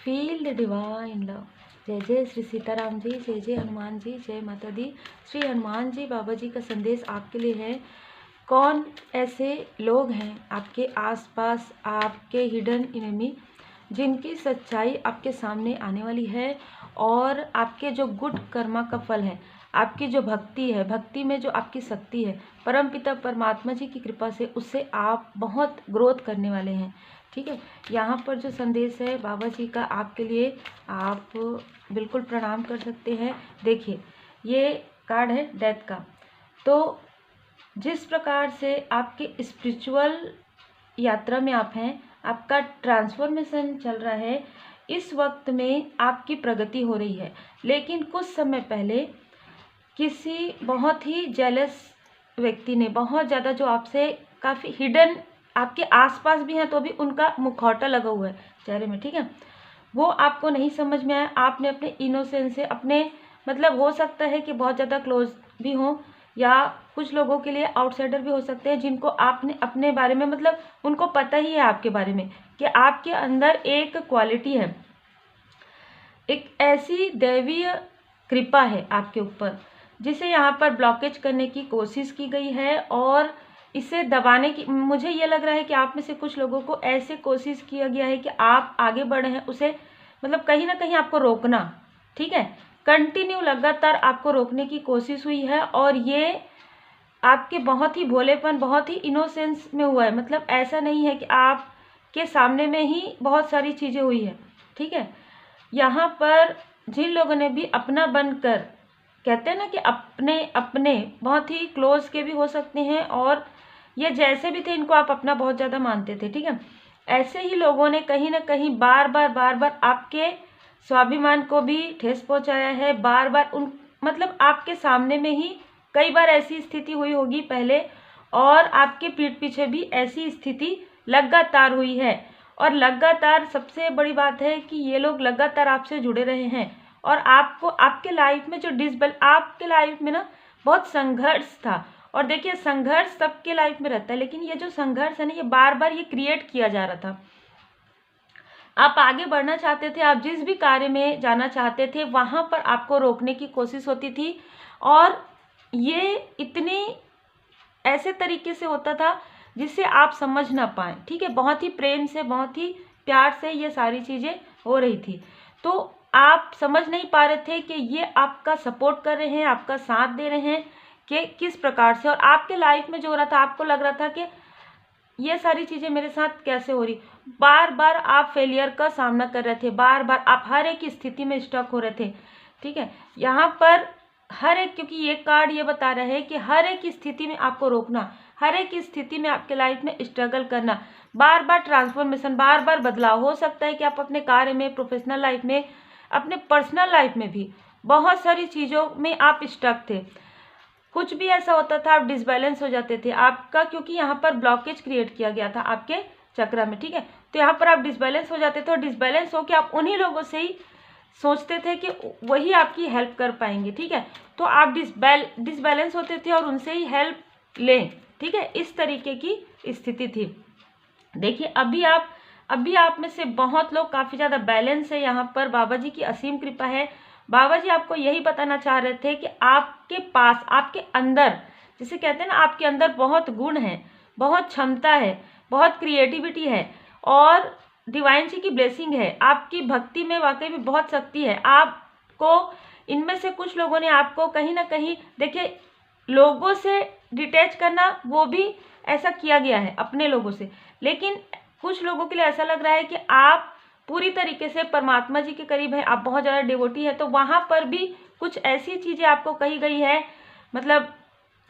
Feel the divine love. जय जय श्री सीताराम जी, जय जय हनुमान जी, जय माता दी। श्री हनुमान जी बाबा जी का संदेश आपके लिए है। कौन ऐसे लोग हैं आपके आसपास, आपके हिडन इनेमी, जिनकी सच्चाई आपके सामने आने वाली है और आपके जो गुड कर्मा का फल है, आपकी जो भक्ति है, भक्ति में जो आपकी शक्ति है, परमपिता परमात्मा जी की कृपा से उससे आप बहुत ग्रोथ करने वाले हैं। ठीक है, यहाँ पर जो संदेश है बाबा जी का आपके लिए, आप बिल्कुल प्रणाम कर सकते हैं। देखिए, ये कार्ड है डेथ का। तो जिस प्रकार से आपके स्पिरिचुअल यात्रा में आप हैं, आपका ट्रांसफॉर्मेशन चल रहा है, इस वक्त में आपकी प्रगति हो रही है। लेकिन कुछ समय पहले किसी बहुत ही जेलस व्यक्ति ने, बहुत ज़्यादा, जो आपसे काफ़ी हिडन, आपके आसपास भी हैं तो भी उनका मुखौटा लगा हुआ है चेहरे में, ठीक है, वो आपको नहीं समझ में आया। आपने अपने इनोसेंस से, अपने मतलब हो सकता है कि बहुत ज़्यादा क्लोज भी हों, या कुछ लोगों के लिए आउटसाइडर भी हो सकते हैं, जिनको आपने अपने बारे में, मतलब उनको पता ही है आपके बारे में कि आपके अंदर एक क्वालिटी है, एक ऐसी दैवीय कृपा है आपके ऊपर, जिसे यहाँ पर ब्लॉकेज करने की कोशिश की गई है और इसे दबाने की, मुझे ये लग रहा है कि आप में से कुछ लोगों को ऐसे कोशिश किया गया है कि आप आगे बढ़े हैं, उसे मतलब कहीं ना कहीं आपको रोकना, ठीक है, कंटिन्यू लगातार आपको रोकने की कोशिश हुई है। और ये आपके बहुत ही भोलेपन, बहुत ही इनोसेंस में हुआ है। मतलब ऐसा नहीं है कि आपके सामने में ही बहुत सारी चीज़ें हुई है, ठीक है। यहाँ पर जिन लोगों ने भी अपना बनकर, कहते हैं ना कि अपने अपने बहुत ही क्लोज के भी हो सकते हैं, और ये जैसे भी थे इनको आप अपना बहुत ज़्यादा मानते थे, ठीक है, ऐसे ही लोगों ने कहीं ना कहीं बार बार आपके स्वाभिमान को भी ठेस पहुंचाया है। बार बार उन, मतलब आपके सामने में ही कई बार ऐसी स्थिति हुई होगी पहले, और आपके पीठ पीछे भी ऐसी स्थिति लगातार हुई है। और लगातार सबसे बड़ी बात है कि ये लोग लगातार आपसे जुड़े रहे हैं, और आपको आपके लाइफ में जो आपके लाइफ में ना बहुत संघर्ष था। और देखिए, संघर्ष सबके लाइफ में रहता है, लेकिन ये जो संघर्ष है ना, ये बार बार ये क्रिएट किया जा रहा था। आप आगे बढ़ना चाहते थे, आप जिस भी कार्य में जाना चाहते थे वहां पर आपको रोकने की कोशिश होती थी, और ये इतनी ऐसे तरीके से होता था जिससे आप समझ ना पाए, ठीक है, बहुत ही प्रेम से, बहुत ही प्यार से ये सारी चीज़ें हो रही थी। तो आप समझ नहीं पा रहे थे कि ये आपका सपोर्ट कर रहे हैं, आपका साथ दे रहे हैं कि किस प्रकार से, और आपके लाइफ में जो हो रहा था आपको लग रहा था कि ये सारी चीज़ें मेरे साथ कैसे हो रही। बार बार आप फेलियर का सामना कर रहे थे, बार बार आप हर एक स्थिति में स्टक हो रहे थे, ठीक है। यहाँ पर हर एक, क्योंकि ये कार्ड ये बता रहा है कि हर एक स्थिति में आपको रोकना, हर एक स्थिति में आपके लाइफ में स्ट्रगल करना, बार बार ट्रांसफॉर्मेशन, बार बार बदलाव। हो सकता है कि आप अपने कार्य में, प्रोफेशनल लाइफ में, अपने पर्सनल लाइफ में भी बहुत सारी चीज़ों में आप स्टक थे। कुछ भी ऐसा होता था, आप डिसबैलेंस हो जाते थे आपका, क्योंकि यहाँ पर ब्लॉकेज क्रिएट किया गया था आपके चक्र में, ठीक है। तो यहाँ पर आप डिसबैलेंस हो जाते थे, और डिसबैलेंस हो के आप उन्हीं लोगों से ही सोचते थे कि वही आपकी हेल्प कर पाएंगे, ठीक है। तो आप डिसबैलेंस होते थे और उनसे ही हेल्प लें, ठीक है, इस तरीके की स्थिति थी। देखिए, अभी आप में से बहुत लोग काफ़ी ज़्यादा बैलेंस है। यहाँ पर बाबा जी की असीम कृपा है। बाबा जी आपको यही बताना चाह रहे थे कि आपके पास, आपके अंदर, जिसे कहते हैं ना, आपके अंदर बहुत गुण है, बहुत क्षमता है, बहुत क्रिएटिविटी है, और डिवाइन जी की ब्लेसिंग है। आपकी भक्ति में वाकई में बहुत शक्ति है। आपको इनमें से कुछ लोगों ने आपको कहीं ना कहीं, देखिए, लोगों से डिटैच करना, वो भी ऐसा किया गया है अपने लोगों से, लेकिन कुछ लोगों के लिए ऐसा लग रहा है कि आप पूरी तरीके से परमात्मा जी के करीब है, आप बहुत ज़्यादा डिवोटी है, तो वहाँ पर भी कुछ ऐसी चीज़ें आपको कही गई है, मतलब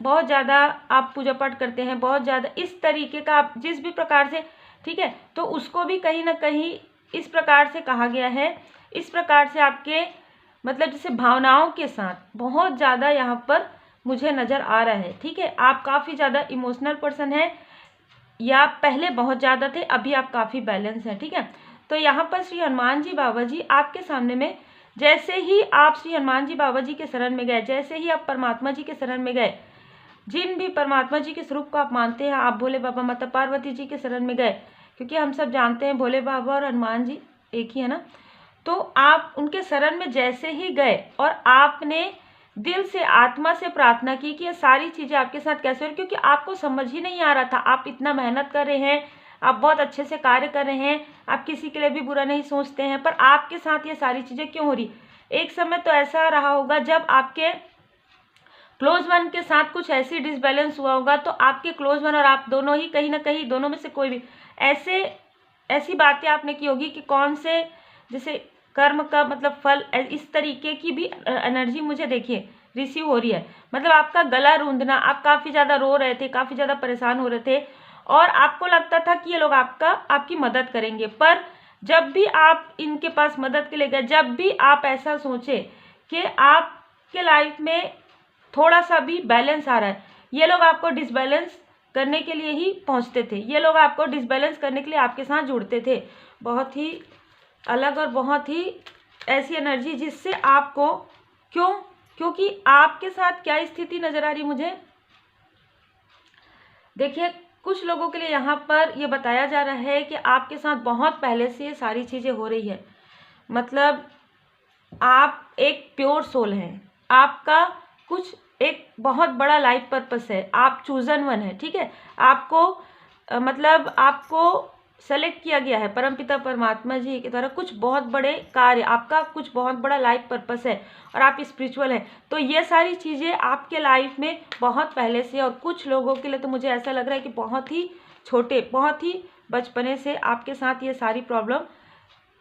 बहुत ज़्यादा आप पूजा पाठ करते हैं, बहुत ज़्यादा इस तरीके का आप जिस भी प्रकार से, ठीक है, तो उसको भी कहीं ना कहीं इस प्रकार से कहा गया है, इस प्रकार से आपके, मतलब जैसे भावनाओं के साथ बहुत ज़्यादा यहाँ पर मुझे नज़र आ रहा है, ठीक है। आप काफ़ी ज़्यादा इमोशनल पर्सन है, या पहले बहुत ज़्यादा थे, अभी आप काफ़ी बैलेंस हैं, ठीक है। तो यहाँ पर श्री हनुमान जी बाबा जी आपके सामने में, जैसे ही आप श्री हनुमान जी बाबा जी के शरण में गए, जैसे ही आप परमात्मा जी के शरण में गए, जिन भी परमात्मा जी के स्वरूप को आप मानते हैं, आप भोले बाबा माता पार्वती जी के शरण में गए, क्योंकि हम सब जानते हैं भोले बाबा और हनुमान जी एक ही है ना। तो आप उनके शरण में जैसे ही गए और आपने दिल से आत्मा से प्रार्थना की कि ये सारी चीज़ें आपके साथ कैसे हो रही, क्योंकि आपको समझ ही नहीं आ रहा था। आप इतना मेहनत कर रहे हैं, आप बहुत अच्छे से कार्य कर रहे हैं, आप किसी के लिए भी बुरा नहीं सोचते हैं, पर आपके साथ ये सारी चीज़ें क्यों हो रही। एक समय तो ऐसा रहा होगा जब आपके क्लोज वन के साथ कुछ ऐसी डिसबैलेंस हुआ होगा, तो आपके क्लोज वन और आप दोनों ही कहीं ना कहीं, दोनों में से कोई भी ऐसी बातें आपने की होगी कि कौन से, जैसे कर्म का मतलब फल, इस तरीके की भी एनर्जी मुझे देखिए रिसीव हो रही है। मतलब आपका गला रूंधना, आप काफ़ी ज़्यादा रो रहे थे, काफ़ी ज़्यादा परेशान हो रहे थे और आपको लगता था कि ये लोग आपकी मदद करेंगे, पर जब भी आप इनके पास मदद के लिए गए, जब भी आप ऐसा सोचे कि आपके लाइफ में थोड़ा सा भी बैलेंस आ रहा है, ये लोग आपको डिसबैलेंस करने के लिए ही पहुंचते थे, ये लोग आपको डिसबैलेंस करने के लिए आपके साथ जुड़ते थे। बहुत ही अलग और बहुत ही ऐसी एनर्जी जिससे आपको, क्योंकि आपके साथ क्या स्थिति नजर आ रही मुझे, देखिए कुछ लोगों के लिए यहाँ पर ये बताया जा रहा है कि आपके साथ बहुत पहले से ये सारी चीज़ें हो रही है। मतलब आप एक प्योर सोल हैं, आपका कुछ एक बहुत बड़ा लाइफ पर्पस है, आप चूजन वन है, ठीक है। आपको मतलब आपको सेलेक्ट किया गया है परमपिता परमात्मा जी की तरह, कुछ बहुत बड़े कार्य, आपका कुछ बहुत बड़ा लाइफ पर्पस है और आप स्पिरिचुअल हैं। तो ये सारी चीज़ें आपके लाइफ में बहुत पहले से, और कुछ लोगों के लिए तो मुझे ऐसा लग रहा है कि बहुत ही छोटे, बहुत ही बचपने से आपके साथ ये सारी प्रॉब्लम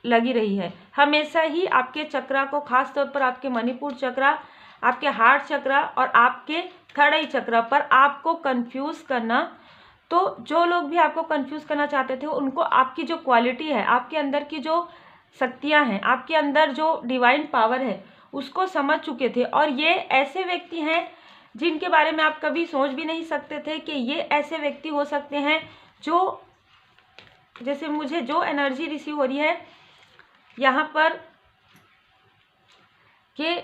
लगी रही है। हमेशा ही आपके चक्रा को, खास तौर पर आपके मणिपुर चक्रा, आपके हार्ट चक्रा और आपके थर्ड आई चक्रा पर आपको कंफ्यूज करना, तो जो लोग भी आपको कंफ्यूज करना चाहते थे उनको आपकी जो क्वालिटी है, आपके अंदर की जो शक्तियां हैं, आपके अंदर जो डिवाइन पावर है, उसको समझ चुके थे। और ये ऐसे व्यक्ति हैं जिनके बारे में आप कभी सोच भी नहीं सकते थे कि ये ऐसे व्यक्ति हो सकते हैं जो, जैसे मुझे जो एनर्जी रिसीव हो रही है यहाँ पर, कि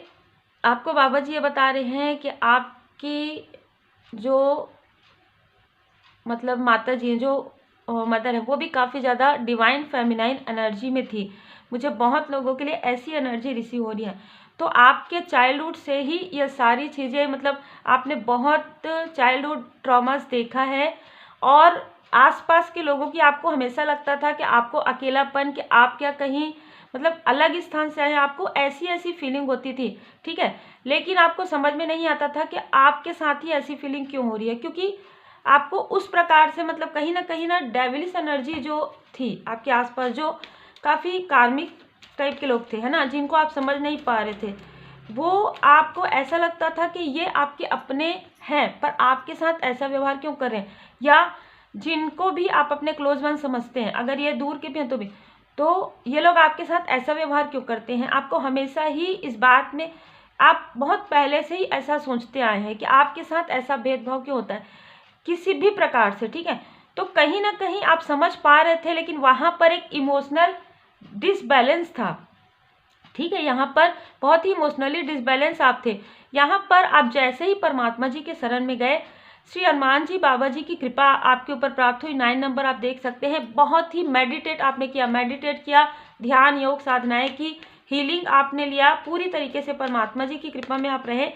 आपको बाबा जी ये बता रहे हैं कि आपकी जो मतलब माता जी जो मदर है, वो भी काफ़ी ज़्यादा डिवाइन फेमिनाइन एनर्जी में थी। मुझे बहुत लोगों के लिए ऐसी एनर्जी रिसीव हो रही है। तो आपके चाइल्डहुड से ही ये सारी चीज़ें, मतलब आपने बहुत चाइल्डहुड ट्रॉमास देखा है और आसपास के लोगों की, आपको हमेशा लगता था कि आपको अकेलापन, कि आप क्या कहीं मतलब अलग स्थान से आए, आपको ऐसी ऐसी फीलिंग होती थी, ठीक है। लेकिन आपको समझ में नहीं आता था कि आपके साथ ही ऐसी फीलिंग क्यों हो रही है, क्योंकि आपको उस प्रकार से मतलब कहीं ना डेविलिश एनर्जी जो थी आपके आसपास, जो काफ़ी कार्मिक टाइप के लोग थे, है ना, जिनको आप समझ नहीं पा रहे थे, वो आपको ऐसा लगता था कि ये आपके अपने हैं पर आपके साथ ऐसा व्यवहार क्यों कर रहे हैं, या जिनको भी आप अपने क्लोज वन समझते हैं, अगर ये दूर के भी हैं तो ये लोग आपके साथ ऐसा व्यवहार क्यों करते हैं। आपको हमेशा ही इस बात में, आप बहुत पहले से ही ऐसा सोचते आए हैं कि आपके साथ ऐसा भेदभाव क्यों होता है किसी भी प्रकार से, ठीक है। तो कहीं ना कहीं आप समझ पा रहे थे, लेकिन वहाँ पर एक इमोशनल डिसबैलेंस था, ठीक है। यहाँ पर बहुत ही इमोशनली डिसबैलेंस आप थे। यहाँ पर आप जैसे ही परमात्मा जी के शरण में गए, श्री हनुमान जी बाबा जी की कृपा आपके ऊपर प्राप्त हुई। 9 नंबर आप देख सकते हैं। बहुत ही मेडिटेट आपने किया, मेडिटेट किया, ध्यान योग साधनाएं की, हीलिंग आपने लिया, पूरी तरीके से परमात्मा जी की कृपा में आप रहे।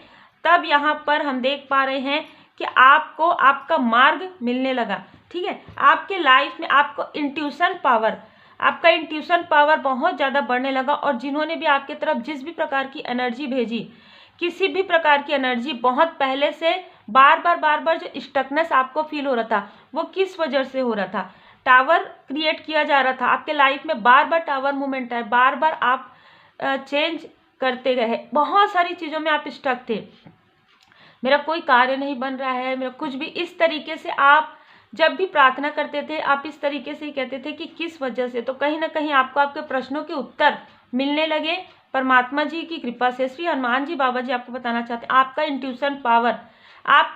तब यहाँ पर हम देख पा रहे हैं कि आपको आपका मार्ग मिलने लगा, ठीक है। आपके लाइफ में आपको इंट्यूशन पावर, आपका इंट्यूशन पावर बहुत ज़्यादा बढ़ने लगा। और जिन्होंने भी आपके तरफ जिस भी प्रकार की एनर्जी भेजी, किसी भी प्रकार की एनर्जी, बहुत पहले से बार बार जो स्टकनेस आपको फील हो रहा था, वो किस वजह से हो रहा था, टावर क्रिएट किया जा रहा था आपके लाइफ में, बार बार टावर मूवमेंट है, बार बार आप चेंज करते गए, बहुत सारी चीज़ों में आप स्टक थे, मेरा कोई कार्य नहीं बन रहा है, मेरा कुछ भी, इस तरीके से आप जब भी प्रार्थना करते थे आप इस तरीके से ही कहते थे कि किस वजह से। तो कहीं ना कहीं आपको आपके प्रश्नों के उत्तर मिलने लगे परमात्मा जी की कृपा से। श्री हनुमान जी बाबा जी आपको बताना चाहते हैं, आपका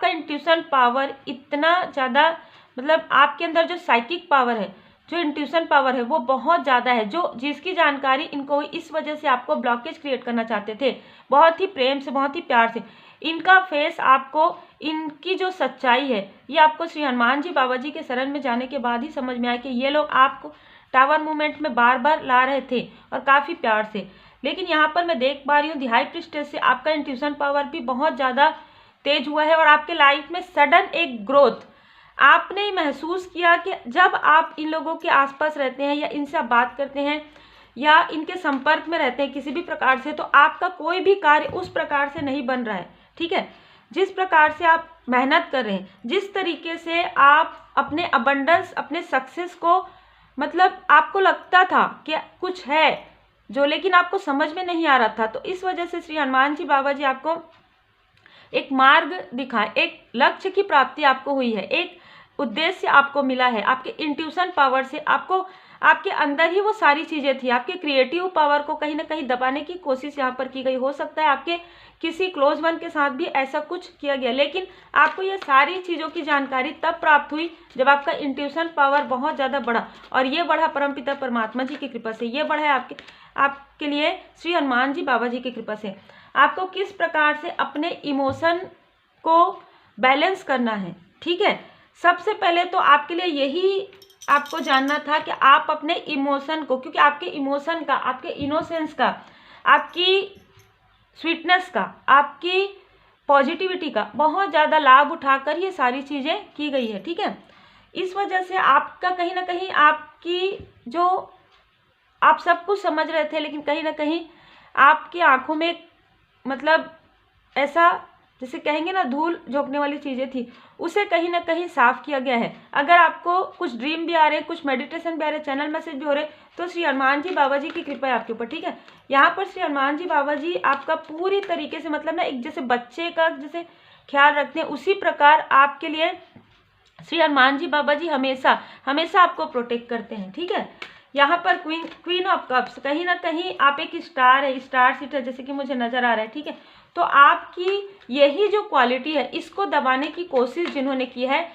इंट्यूशन पावर इतना ज़्यादा, मतलब आपके अंदर जो साइकिक पावर है, जो इंट्यूशन पावर है, वो बहुत ज़्यादा है, जो जिसकी जानकारी इनको इस वजह से आपको ब्लॉकेज क्रिएट करना चाहते थे, बहुत ही प्रेम से, बहुत ही प्यार से। इनका फेस आपको, इनकी जो सच्चाई है, ये आपको श्री हनुमान जी बाबा जी के शरण में जाने के बाद ही समझ में आया कि ये लोग आपको टावर मूवमेंट में बार बार ला रहे थे और काफ़ी प्यार से। लेकिन यहाँ पर मैं देख पा रही हूँ दी हाई प्रीस्टेस से आपका इंट्यूशन पावर भी बहुत ज़्यादा तेज हुआ है और आपके लाइफ में सडन एक ग्रोथ आपने महसूस किया कि जब आप इन लोगों के आसपास रहते हैं या इनसे आप बात करते हैं या इनके संपर्क में रहते हैं किसी भी प्रकार से, तो आपका कोई भी कार्य उस प्रकार से नहीं बन रहा है। ठीक है, जिस प्रकार से आप मेहनत कर रहे हैं, जिस तरीके से आप अपने अबंडेंस, अपने सक्सेस को, मतलब आपको लगता था कि कुछ है जो, लेकिन आपको समझ में नहीं आ रहा था, तो इस वजह से श्री हनुमान जी बाबा जी आपको एक मार्ग दिखाए, एक लक्ष्य की प्राप्ति आपको हुई है, एक उद्देश्य आपको मिला है। आपके इंट्यूशन पावर से आपको, आपके अंदर ही वो सारी चीज़ें थी, आपके क्रिएटिव पावर को कहीं ना कहीं दबाने की कोशिश यहाँ पर की गई। हो सकता है आपके किसी क्लोज वन के साथ भी ऐसा कुछ किया गया, लेकिन आपको ये सारी चीज़ों की जानकारी तब प्राप्त हुई जब आपका इंट्यूशन पावर बहुत ज़्यादा बढ़ा, और ये बढ़ा परमपिता परमात्मा जी की कृपा से, ये बढ़ा है आपके लिए श्री हनुमान जी बाबा जी की कृपा से। आपको किस प्रकार से अपने इमोशन को बैलेंस करना है। ठीक है, सबसे पहले तो आपके लिए यही आपको जानना था कि आप अपने इमोशन को, क्योंकि आपके इमोशन का, आपके इनोसेंस का, आपकी स्वीटनेस का, आपकी पॉजिटिविटी का बहुत ज़्यादा लाभ उठाकर ये सारी चीज़ें की गई है। ठीक है, इस वजह से आपका कहीं ना कहीं, आपकी जो, आप सब कुछ समझ रहे थे लेकिन कहीं ना कहीं आपकी आंखों में मतलब ऐसा, जैसे कहेंगे ना, धूल झोंकने वाली चीज़ें थी, उसे कहीं ना कहीं साफ किया गया है। अगर आपको कुछ ड्रीम भी आ रहे हैं, कुछ मेडिटेशन भी आ रहे हैं, चैनल मैसेज भी हो रहे हैं, तो श्री हनुमान जी बाबा जी की कृपा है आपके ऊपर। ठीक है, यहाँ पर श्री हनुमान जी बाबा जी आपका पूरी तरीके से, मतलब ना, एक जैसे बच्चे का जैसे ख्याल रखते हैं, उसी प्रकार आपके लिए श्री हनुमान जी बाबा जी हमेशा हमेशा आपको प्रोटेक्ट करते हैं। ठीक है, यहाँ पर क्वीन ऑफ कप्स, कहीं ना कहीं आप एक स्टार है, स्टार सीटर जैसे कि मुझे नजर आ रहा है। ठीक है, तो आपकी यही जो क्वालिटी है, इसको दबाने की कोशिश जिन्होंने की है,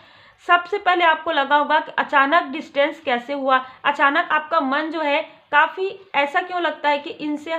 सबसे पहले आपको लगा होगा कि अचानक डिस्टेंस कैसे हुआ, अचानक आपका मन जो है काफ़ी ऐसा क्यों लगता है कि इनसे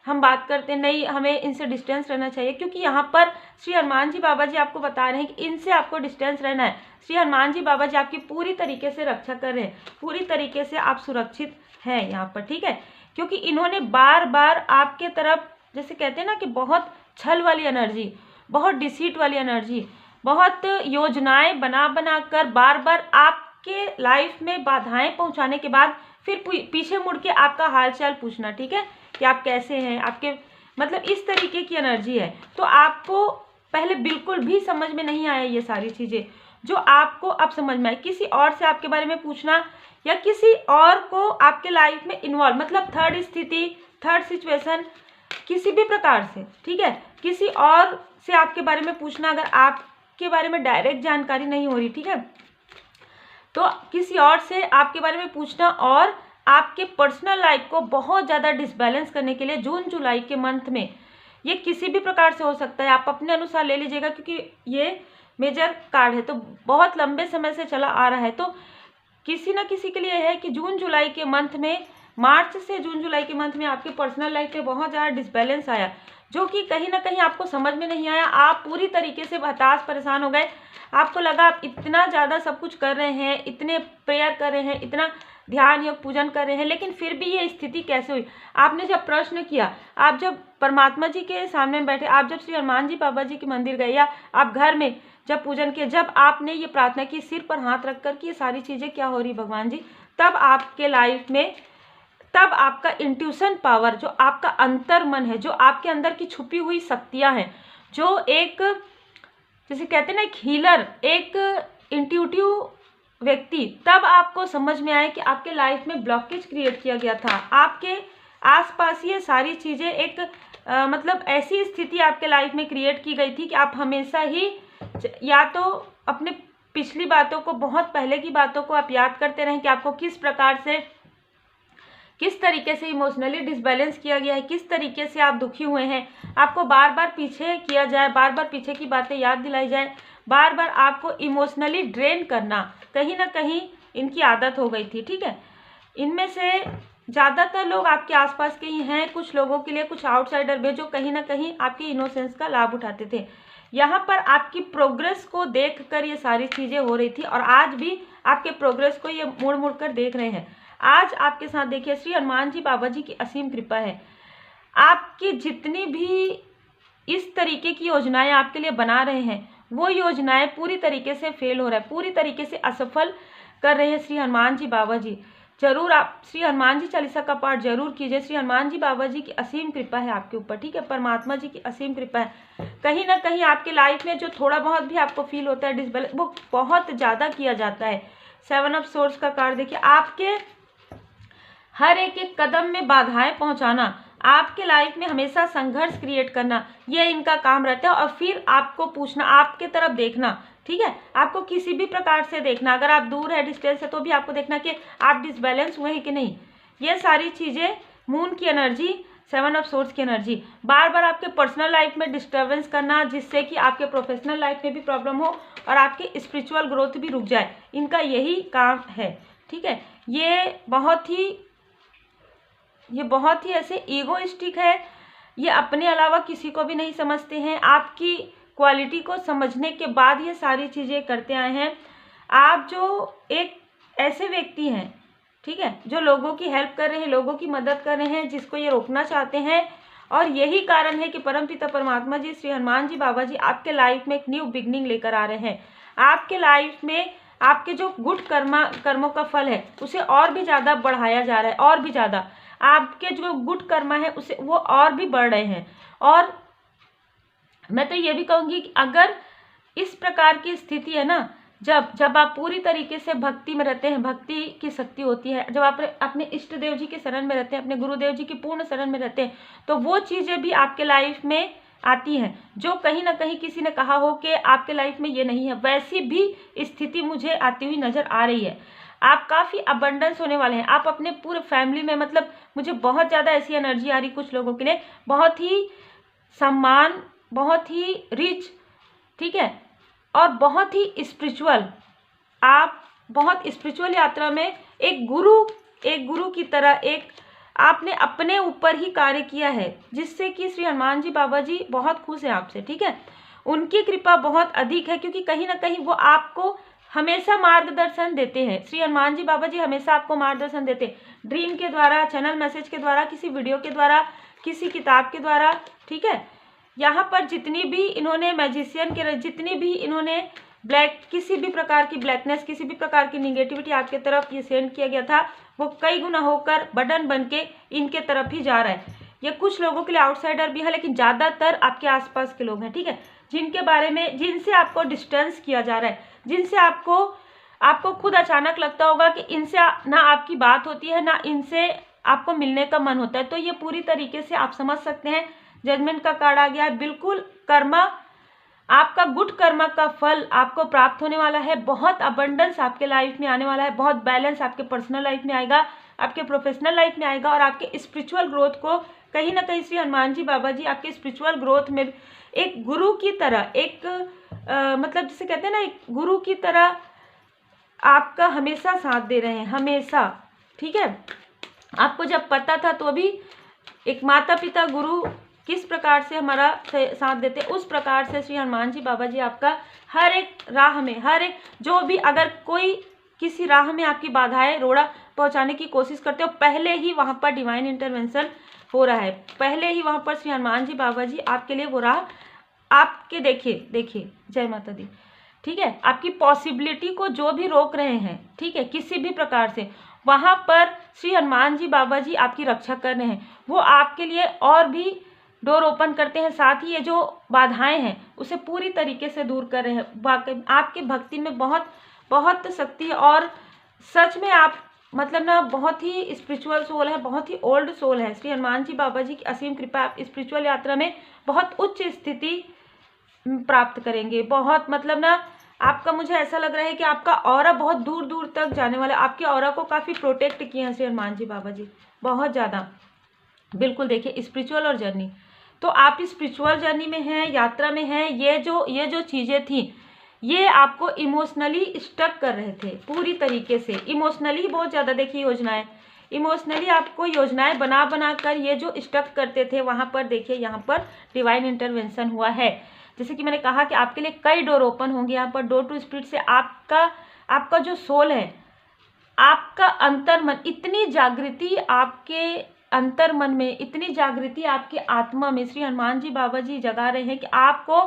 हम बात करते नहीं, हमें इनसे डिस्टेंस रहना चाहिए, क्योंकि यहाँ पर श्री हनुमान जी बाबा जी आपको बता रहे हैं कि इनसे आपको डिस्टेंस रहना है। श्री हनुमान जी बाबा जी आपकी पूरी तरीके से रक्षा कर रहे हैं, पूरी तरीके से आप सुरक्षित हैं यहाँ पर। ठीक है, क्योंकि इन्होंने बार बार आपके तरफ, जैसे कहते हैं ना कि बहुत छल वाली एनर्जी, बहुत डिसीट वाली एनर्जी, बहुत योजनाएं बना कर बार बार आपके लाइफ में बाधाएं पहुंचाने के बाद फिर पीछे मुड़ के आपका हालचाल पूछना। ठीक है, कि आप कैसे हैं, आपके, मतलब इस तरीके की एनर्जी है। तो आपको पहले बिल्कुल भी समझ में नहीं आया ये सारी चीज़ें, जो आपको अब समझ में आए। किसी और से आपके बारे में पूछना या किसी और को आपके लाइफ में इन्वॉल्व, मतलब थर्ड स्थिति, थर्ड सिचुएशन, किसी भी प्रकार से, ठीक है, किसी और से आपके बारे में पूछना, अगर आपके बारे में डायरेक्ट जानकारी नहीं हो रही, ठीक है, तो किसी और से आपके बारे में पूछना, और आपके पर्सनल लाइफ को बहुत ज़्यादा डिसबैलेंस करने के लिए जून जुलाई के मंथ में, ये किसी भी प्रकार से हो सकता है, आप अपने अनुसार ले लीजिएगा, क्योंकि ये मेजर कार्ड है तो बहुत लंबे समय से चला आ रहा है। तो किसी ना किसी के लिए है कि जून जुलाई के मंथ में, मार्च से जून जुलाई के मंथ में आपके पर्सनल लाइफ में बहुत ज़्यादा डिसबैलेंस आया, जो कि कहीं ना कहीं आपको समझ में नहीं आया। आप पूरी तरीके से हताश परेशान हो गए, आपको लगा आप इतना ज़्यादा सब कुछ कर रहे हैं, इतने प्रेयर कर रहे हैं, इतना ध्यान योग पूजन कर रहे हैं, लेकिन फिर भी ये स्थिति कैसे हुई। आपने जब प्रश्न किया, आप जब परमात्मा जी के सामने बैठे, आप जब श्री हनुमान जी बाबा जी के मंदिर गए, या आप घर में जब पूजन किए, जब आपने ये प्रार्थना की सिर पर हाथ रख कर कि ये सारी चीज़ें क्या हो रही भगवान जी, तब आपके लाइफ में, तब आपका इंट्यूशन पावर, जो आपका अंतर मन है, जो आपके अंदर की छुपी हुई शक्तियाँ हैं, जो एक, जैसे कहते हैं ना, एक हीलर, एक इंट्यूटिव व्यक्ति, तब आपको समझ में आया कि आपके लाइफ में ब्लॉकेज क्रिएट किया गया था। आपके आसपास ये सारी चीज़ें एक मतलब ऐसी स्थिति आपके लाइफ में क्रिएट की गई थी कि आप हमेशा ही या तो अपने पिछली बातों को, बहुत पहले की बातों को आप याद करते रहें कि आपको किस प्रकार से, किस तरीके से इमोशनली डिसबैलेंस किया गया है, किस तरीके से आप दुखी हुए हैं, आपको बार बार पीछे किया जाए, बार बार पीछे की बातें याद दिलाई जाए, बार बार आपको इमोशनली ड्रेन करना, कहीं ना कहीं इनकी आदत हो गई थी। ठीक है, इनमें से ज़्यादातर लोग आपके आसपास के ही हैं, कुछ लोगों के लिए कुछ आउटसाइडर भी, जो कहीं ना कहीं आपके इनोसेंस का लाभ उठाते थे। यहाँ पर आपकी प्रोग्रेस को देखकर ये सारी चीज़ें हो रही थी, और आज भी आपके प्रोग्रेस को ये मुड़ मुड़ कर देख रहे हैं। आज आपके साथ देखिए श्री हनुमान जी बाबा जी की असीम कृपा है। आपकी जितनी भी इस तरीके की योजनाएं आपके लिए बना रहे हैं, वो योजनाएं पूरी तरीके से फेल हो रहा है, पूरी तरीके से असफल कर रहे हैं श्री हनुमान जी बाबा जी। जरूर आप श्री हनुमान जी चालीसा का पाठ जरूर कीजिए। श्री हनुमान जी बाबा जी की असीम कृपा है आपके ऊपर, ठीक है, परमात्मा जी की असीम कृपा है। कहीं ना कहीं आपके लाइफ में जो थोड़ा बहुत भी आपको फील होता है डिसबैलेंस, वो बहुत ज़्यादा किया जाता है। 7 ऑफ सोर्स का कार्ड देखिए, आपके हर एक एक कदम में बाधाएं पहुंचाना, आपके लाइफ में हमेशा संघर्ष क्रिएट करना, ये इनका काम रहता है। और फिर आपको पूछना, आपके तरफ देखना, ठीक है, आपको किसी भी प्रकार से देखना, अगर आप दूर है डिस्टेंस है तो भी आपको देखना कि आप डिसबैलेंस हुए हैं कि नहीं। ये सारी चीज़ें मून की एनर्जी, 7 ऑफ सोर्स की एनर्जी, बार बार आपके पर्सनल लाइफ में डिस्टर्बेंस करना, जिससे कि आपके प्रोफेशनल लाइफ में भी प्रॉब्लम हो और आपकी स्पिरिचुअल ग्रोथ भी रुक जाए, इनका यही काम है, ठीक है। ये बहुत ही ऐसे ईगोइस्टिक है, ये अपने अलावा किसी को भी नहीं समझते हैं। आपकी क्वालिटी को समझने के बाद ये सारी चीज़ें करते आए हैं। आप जो एक ऐसे व्यक्ति हैं, ठीक है, जो लोगों की हेल्प कर रहे हैं, लोगों की मदद कर रहे हैं, जिसको ये रोकना चाहते हैं। और यही कारण है कि परमपिता परमात्मा जी श्री हनुमान जी बाबा जी आपके लाइफ में एक न्यू बिगनिंग लेकर आ रहे हैं। आपके लाइफ में आपके जो गुड कर्मों का फल है उसे और भी ज़्यादा बढ़ाया जा रहा है, और भी ज़्यादा आपके जो गुड कर्मा है उसे वो और भी बढ़ रहे हैं। और मैं तो ये भी कहूँगी कि अगर इस प्रकार की स्थिति है ना, जब आप पूरी तरीके से भक्ति में रहते हैं, भक्ति की शक्ति होती है, जब आप अपने इष्ट देव जी के शरण में रहते हैं, अपने गुरुदेव जी की पूर्ण शरण में रहते हैं, तो वो चीज़ें भी आपके लाइफ में आती हैं जो कहीं ना कहीं किसी ने कहा हो कि आपके लाइफ में ये नहीं है, वैसी भी स्थिति मुझे आती हुई नज़र आ रही है। आप काफ़ी अबंडेंस होने वाले हैं। आप अपने पूरे फैमिली में, मतलब मुझे बहुत ज़्यादा ऐसी एनर्जी आ रही कुछ लोगों के लिए, बहुत ही सम्मान, बहुत ही रिच, ठीक है, और बहुत ही स्पिरिचुअल। आप बहुत स्पिरिचुअल यात्रा में एक गुरु की तरह एक आपने अपने ऊपर ही कार्य किया है, जिससे कि श्री हनुमान जी बाबा जी बहुत खुश हैं आपसे, ठीक है। उनकी कृपा बहुत अधिक है, क्योंकि कहीं ना कहीं वो आपको हमेशा मार्गदर्शन देते हैं। श्री हनुमान जी बाबा जी हमेशा आपको मार्गदर्शन देते हैं, ड्रीम के द्वारा, चैनल मैसेज के द्वारा, किसी वीडियो के द्वारा, किसी किताब के द्वारा, ठीक है। यहाँ पर जितनी भी इन्होंने मैजिशियन के, जितनी भी इन्होंने किसी भी प्रकार की ब्लैकनेस, किसी भी प्रकार की निगेटिविटी आपके तरफ ये सेंड किया गया था, वो कई गुना होकर बटन बन के इनके तरफ ही जा रहा है। ये कुछ लोगों के लिए आउटसाइडर भी है, लेकिन ज़्यादातर आपके आसपास के लोग हैं, ठीक है, जिनके बारे में, जिनसे आपको डिस्टेंस किया जा रहा है, जिनसे आपको खुद अचानक लगता होगा कि इनसे ना आपकी बात होती है, ना इनसे आपको मिलने का मन होता है। तो ये पूरी तरीके से आप समझ सकते हैं, जजमेंट का कार्ड आ गया है। बिल्कुल कर्मा, आपका गुड कर्मा का फल आपको प्राप्त होने वाला है। बहुत अबंडेंस आपके लाइफ में आने वाला है, बहुत बैलेंस आपके पर्सनल लाइफ में आएगा, आपके प्रोफेशनल लाइफ में आएगा, और आपके स्पिरिचुअल ग्रोथ को कहीं ना कहीं श्री हनुमान जी बाबा जी आपके स्पिरिचुअल ग्रोथ में एक गुरु की तरह, एक मतलब जिसे कहते हैं ना, एक गुरु की तरह आपका हमेशा साथ दे रहे हैं, हमेशा, ठीक है। आपको जब पता था तो भी एक माता पिता गुरु किस प्रकार से हमारा साथ देते, उस प्रकार से श्री हनुमान जी बाबा जी आपका हर एक राह में, हर एक जो भी, अगर कोई किसी राह में आपकी बाधाएं, रोड़ा पहुंचाने की कोशिश करते हो, पहले ही वहां पर डिवाइन इंटरवेंशन हो रहा है, पहले ही वहां पर श्री हनुमान जी बाबा जी आपके लिए वो राह आपके, देखिए, जय माता दी, ठीक है, आपकी पॉसिबिलिटी को जो भी रोक रहे हैं, ठीक है, किसी भी प्रकार से, वहां पर श्री हनुमान जी बाबा जी आपकी रक्षा कर रहे हैं। वो आपके लिए और भी डोर ओपन करते हैं, साथ ही ये जो बाधाएं हैं उसे पूरी तरीके से दूर कर रहे हैं। वाकई आपकी भक्ति में बहुत बहुत शक्ति है, और सच में आप मतलब ना बहुत ही स्पिरिचुअल सोल है, बहुत ही ओल्ड सोल है। श्री हनुमान जी बाबा जी की असीम कृपा, आप स्पिरिचुअल यात्रा में बहुत उच्च स्थिति प्राप्त करेंगे। बहुत मतलब ना आपका, मुझे ऐसा लग रहा है कि आपका ऑरा बहुत दूर दूर तक जाने वाला है। आपके ऑरा को काफ़ी प्रोटेक्ट किए हैं श्री हनुमान जी बाबा जी, बहुत ज़्यादा। बिल्कुल देखिए, स्पिरिचुअल और जर्नी, तो आप स्पिरिचुअल जर्नी में हैं, यात्रा में हैं। ये जो चीज़ें थी, ये आपको इमोशनली स्टक कर रहे थे पूरी तरीके से, इमोशनली बहुत ज़्यादा। देखिए योजनाएं, इमोशनली आपको योजनाएं बना कर ये जो स्टक करते थे, वहाँ पर देखिए, यहाँ पर डिवाइन इंटरवेंशन हुआ है। जैसे कि मैंने कहा कि आपके लिए कई डोर ओपन होंगे यहाँ पर। डोर टू स्पिरिट से आपका जो सोल है, आपका अंतर्मन, इतनी जागृति आपके अंतर्मन में, इतनी जागृति आपके आत्मा में श्री हनुमान जी बाबा जी जगा रहे हैं कि आपको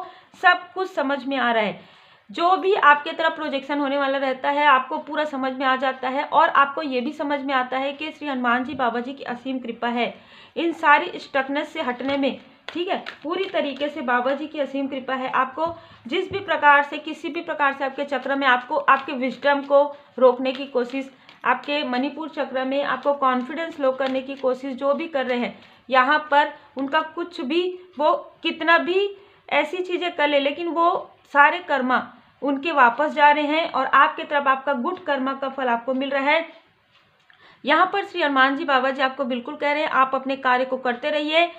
सब कुछ समझ में आ रहा है। जो भी आपके तरफ प्रोजेक्शन होने वाला रहता है आपको पूरा समझ में आ जाता है, और आपको ये भी समझ में आता है कि श्री हनुमान जी बाबा जी की असीम कृपा है इन सारी स्टकनेस से हटने में। ठीक है, पूरी तरीके से बाबा जी की असीम कृपा है। आपको जिस भी प्रकार से, किसी भी प्रकार से आपके चक्र में आपको आपके विजडम को रोकने की कोशिश, आपके मणिपुर चक्र में आपको कॉन्फिडेंस लो करने की कोशिश जो भी कर रहे हैं, यहाँ पर उनका कुछ भी, वो कितना भी ऐसी चीज़ें कर ले, लेकिन वो सारे कर्मा उनके वापस जा रहे हैं और आपके तरफ आपका गुड कर्मा का फल आपको मिल रहा है। यहाँ पर श्री हनुमान जी बाबा जी आपको बिल्कुल कह रहे हैं आप अपने कार्य को करते रहिए,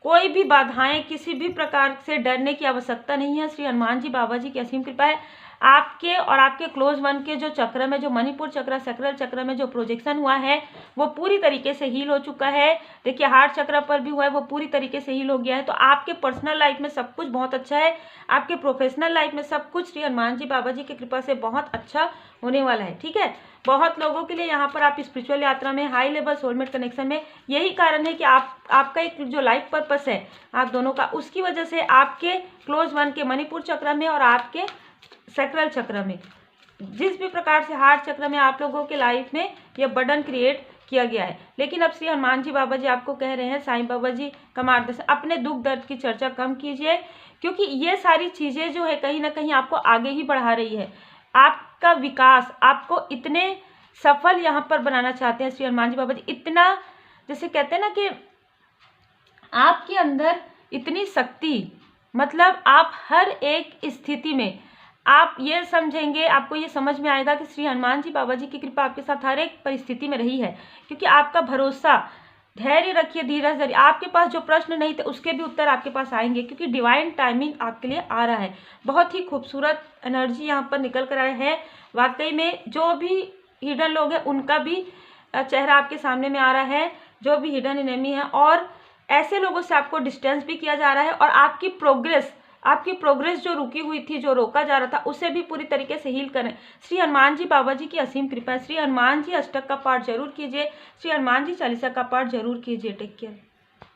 कोई भी बाधाएं, किसी भी प्रकार से डरने की आवश्यकता नहीं है। श्री हनुमान जी बाबा जी की असीम कृपा है। आपके और आपके क्लोज वन के जो चक्र में, जो मणिपुर चक्र, सैक्रल चक्र में जो प्रोजेक्शन हुआ है वो पूरी तरीके से हील हो चुका है। देखिए हार्ट चक्र पर भी हुआ है, वो पूरी तरीके से हील हो गया है। तो आपके पर्सनल लाइफ में सब कुछ बहुत अच्छा है, आपके प्रोफेशनल लाइफ में सब कुछ श्री हनुमान जी बाबा जी की कृपा से बहुत अच्छा होने वाला है। ठीक है, बहुत लोगों के लिए यहाँ पर आप स्पिरिचुअल यात्रा में, हाई लेवल सोलमेट कनेक्शन में, यही कारण है कि आपका एक जो लाइफ पर्पस है आप दोनों का, उसकी वजह से आपके क्लोज वन के मणिपुर चक्र में और आपके सैक्रल चक्र में, जिस भी प्रकार से हार्ट चक्र में आप लोगों के लाइफ में यह बर्डन क्रिएट किया गया है। लेकिन अब श्री हनुमान जी बाबा जी आपको कह रहे हैं, साईं बाबा जी का मार्गदर्शन, अपने दुख दर्द की चर्चा कम कीजिए, क्योंकि ये सारी चीज़ें जो है कहीं ना कहीं आपको आगे ही बढ़ा रही है। आपका विकास, आपको इतने सफल यहाँ पर बनाना चाहते हैं श्री हनुमान जी बाबा जी, इतना, जैसे कहते हैं ना कि आपके अंदर इतनी शक्ति, मतलब आप हर एक स्थिति में आप ये समझेंगे, आपको ये समझ में आएगा कि श्री हनुमान जी बाबा जी की कृपा आपके साथ हर एक परिस्थिति में रही है, क्योंकि आपका भरोसा, धैर्य रखिए, धीरज धरिए। आपके पास जो प्रश्न नहीं थे उसके भी उत्तर आपके पास आएंगे, क्योंकि डिवाइन टाइमिंग आपके लिए आ रहा है। बहुत ही खूबसूरत एनर्जी यहाँ पर निकल कर आए हैं। वाकई में जो भी हिडन लोग हैं उनका भी चेहरा आपके सामने में आ रहा है, जो भी हिडन एनिमी है, और ऐसे लोगों से आपको डिस्टेंस भी किया जा रहा है, और आपकी प्रोग्रेस जो रुकी हुई थी, जो रोका जा रहा था, उसे भी पूरी तरीके से हील करें। श्री हनुमान जी बाबा जी की असीम कृपा है। श्री हनुमान जी अष्टक का पाठ जरूर कीजिए, श्री हनुमान जी चालीसा का पाठ जरूर कीजिए। Take care.